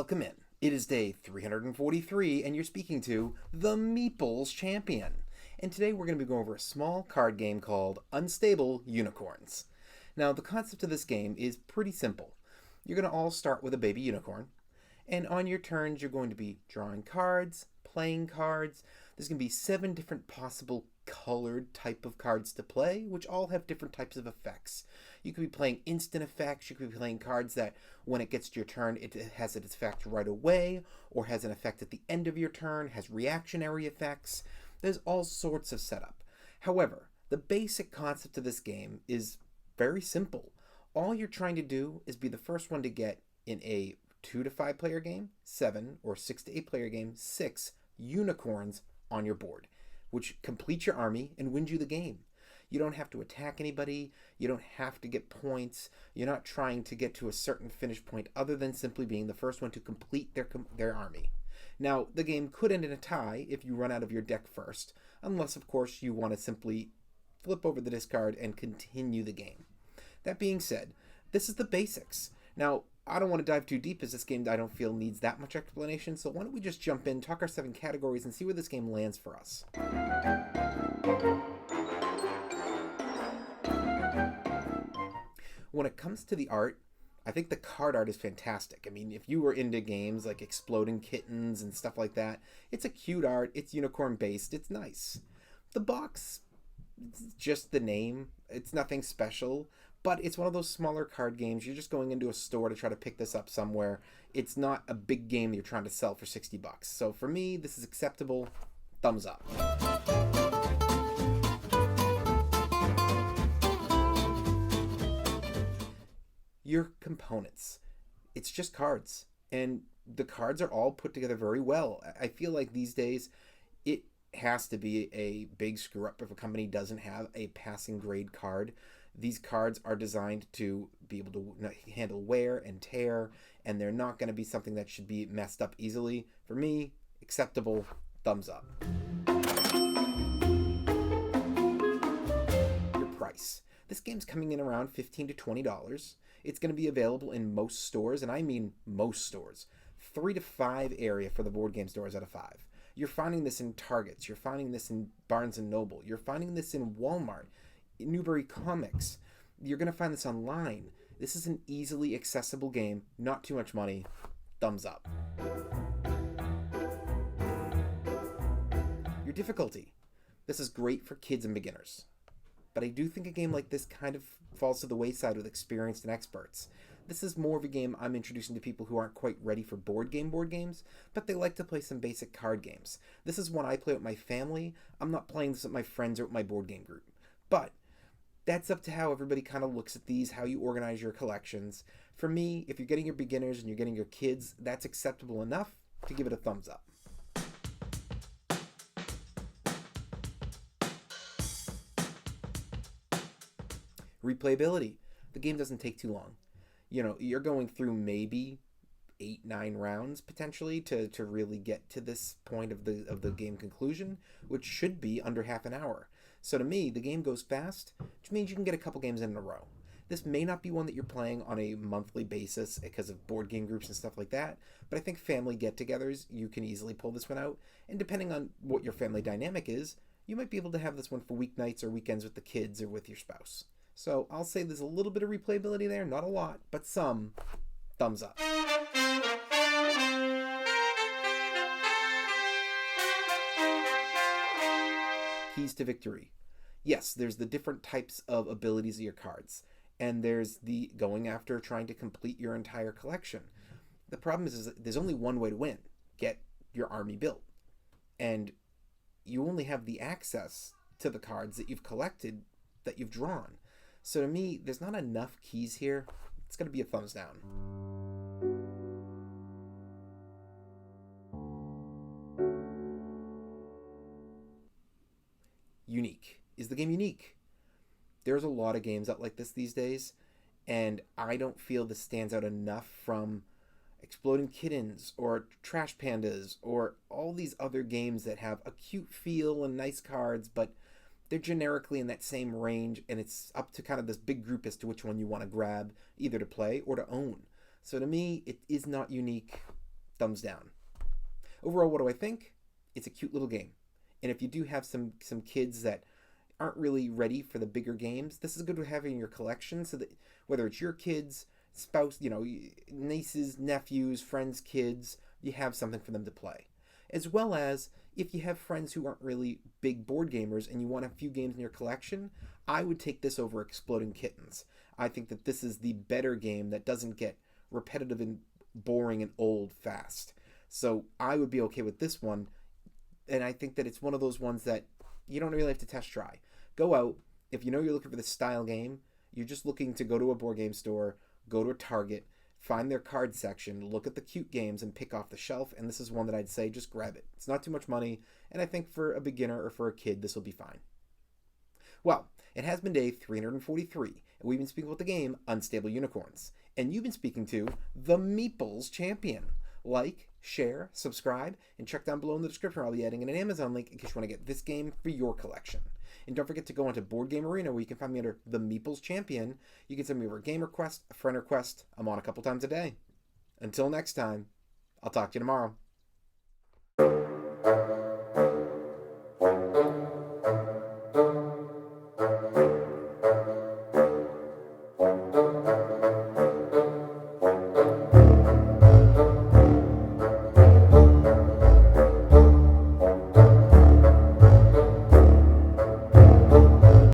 Welcome in. It is day 343, and you're speaking to the Meeples Champion. And today we're going to be going over a small card game called Unstable Unicorns. Now, the concept of this game is pretty simple. You're going to all start with a baby unicorn, and on your turns you're going to be drawing cards, playing cards. There's going to be 7 different possible colored type of cards to play, which all have different types of effects. You could be playing instant effects, you could be playing cards that when it gets to your turn it has its effect right away, or has an effect at the end of your turn, has reactionary effects. There's all sorts of setup. However, the basic concept of this game is very simple. All you're trying to do is be the first one to get in a 2 to 5 player game, 7, or 6 to 8 player game, 6 unicorns on your board, which completes your army and wins you the game. You don't have to attack anybody. You don't have to get points. You're not trying to get to a certain finish point other than simply being the first one to complete their army. Now, the game could end in a tie if you run out of your deck first, unless, of course, you want to simply flip over the discard and continue the game. That being said, this is the basics. Now, I don't want to dive too deep as this game I don't feel needs that much explanation, so why don't we just jump in, talk our 7 categories, and see where this game lands for us. When it comes to the art, I think the card art is fantastic. I mean, if you were into games like Exploding Kittens and stuff like that, it's a cute art, it's unicorn based, it's nice. The box, it's just the name, it's nothing special, but it's one of those smaller card games. You're just going into a store to try to pick this up somewhere. It's not a big game you're trying to sell for $60. So for me, this is acceptable. Thumbs up. Your components. It's just cards, and the cards are all put together very well. I feel like these days it has to be a big screw up if a company doesn't have a passing grade card. These cards are designed to be able to handle wear and tear, and they're not going to be something that should be messed up easily. For me, acceptable, thumbs up. Your price. This game's coming in around $15 to $20. It's going to be available in most stores, and I mean most stores. 3 to 5 area for the board game stores out of 5. You're finding this in Targets. You're finding this in Barnes & Noble. You're finding this in Walmart, in Newbury Comics. You're going to find this online. This is an easily accessible game. Not too much money. Thumbs up. Your difficulty. This is great for kids and beginners. But I do think a game like this kind of falls to the wayside with experienced and experts. This is more of a game I'm introducing to people who aren't quite ready for board games, but they like to play some basic card games. This is one I play with my family. I'm not playing this with my friends or with my board game group. But that's up to how everybody kind of looks at these, how you organize your collections. For me, if you're getting your beginners and you're getting your kids, that's acceptable enough to give it a thumbs up. Replayability. The game doesn't take too long. You know, you're going through maybe 8-9 rounds potentially to really get to this point of the game conclusion, which should be under half an hour. So to me, the game goes fast, which means you can get a couple games in a row. This may not be one that you're playing on a monthly basis because of board game groups and stuff like that, but I think family get-togethers, you can easily pull this one out, and depending on what your family dynamic is, you might be able to have this one for weeknights or weekends with the kids or with your spouse. So I'll say there's a little bit of replayability there, not a lot, but some. Thumbs up. Keys to victory. Yes, there's the different types of abilities of your cards, and there's the going after trying to complete your entire collection. The problem is that there's only one way to win. Get your army built. And you only have the access to the cards that you've collected, that you've drawn. So to me, there's not enough keys here. It's going to be a thumbs down. Unique. Is the game unique? There's a lot of games out like this these days, and I don't feel this stands out enough from Exploding Kittens or Trash Pandas or all these other games that have a cute feel and nice cards, but they're generically in that same range, and it's up to kind of this big group as to which one you want to grab, either to play or to own. So to me, it is not unique. thumbs down. Overall, what do I think? It's a cute little game. And if you do have some kids that aren't really ready for the bigger games, this is good to have in your collection, so that whether it's your kids, spouse, nieces, nephews, friends, kids, you have something for them to play. As well as if you have friends who aren't really big board gamers and you want a few games in your collection, I would take this over Exploding Kittens. I think that this is the better game that doesn't get repetitive and boring and old fast. So I would be okay with this one, and I think that it's one of those ones that you don't really have to test try. Go out, if you know you're looking for the style game, you're just looking to go to a board game store, go to a Target, find their card section, look at the cute games, and pick off the shelf, and this is one that I'd say just grab it. It's not too much money, and I think for a beginner or for a kid, this will be fine. Well, it has been day 343, and we've been speaking about the game Unstable Unicorns, and you've been speaking to the Meeples Champion. Like, share, subscribe, and check down below in the description. I'll be adding an Amazon link in case you want to get this game for your collection. And don't forget to go onto Board Game Arena, where you can find me under the Meeples Champion. You can send me over a game request, a friend request. I'm on a couple times a day. Until next time, I'll talk to you tomorrow.